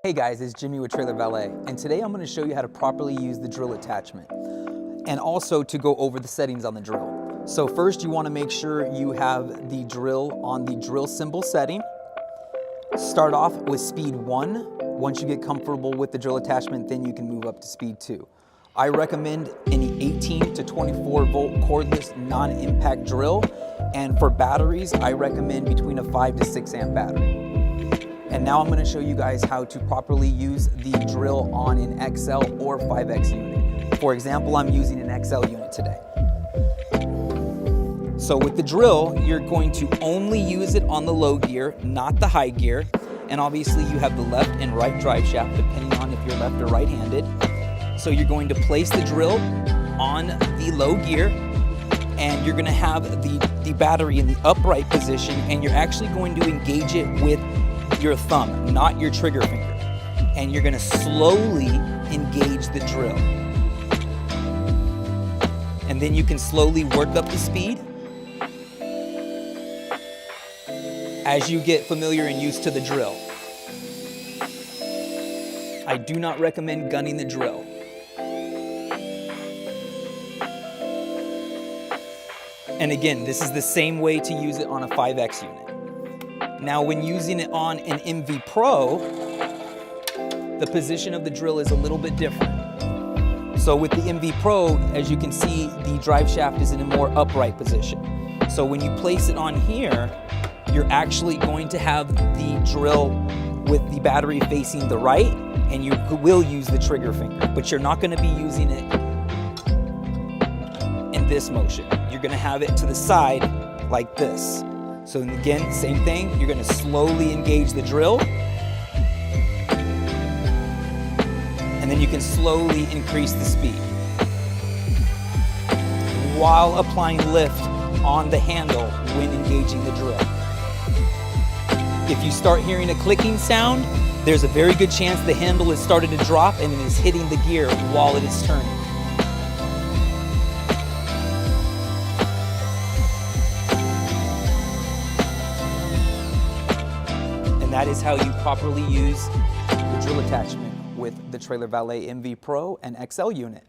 Hey guys, it's Jimmy with Trailer Valet, and today I'm going to show you how to properly use the drill attachment and also to go over the settings on the drill. So first you want to make sure you have the drill on the drill symbol setting. Start off with speed 1. Once you get comfortable with the drill attachment, then you can move up to speed 2. I recommend any 18 to 24 volt cordless non-impact drill, and for batteries I recommend between a 5 to 6 amp battery. And now I'm going to show you guys how to properly use the drill on an XL or 5X unit. For example, I'm using an XL unit today. So with the drill, you're going to only use it on the low gear, not the high gear. And obviously you have the left and right drive shaft depending on if you're left or right-handed. So you're going to place the drill on the low gear, and you're going to have the battery in the upright position, and you're actually going to engage it with your thumb, not your trigger finger. And you're going to slowly engage the drill. And then you can slowly work up the speed as you get familiar and used to the drill. I do not recommend gunning the drill. And again, this is the same way to use it on a 5X unit. Now, when using it on an MV Pro, the position of the drill is a little bit different. So with the MV Pro, as you can see, the drive shaft is in a more upright position. So when you place it on here, you're actually going to have the drill with the battery facing the right, and you will use the trigger finger, but you're not going to be using it in this motion. You're going to have it to the side like this. So again, same thing, you're going to slowly engage the drill, and then you can slowly increase the speed while applying lift on the handle when engaging the drill. If you start hearing a clicking sound, there's a very good chance the handle has started to drop and it is hitting the gear while it is turning. That is how you properly use the drill attachment with the Trailer Valet MV Pro and XL unit.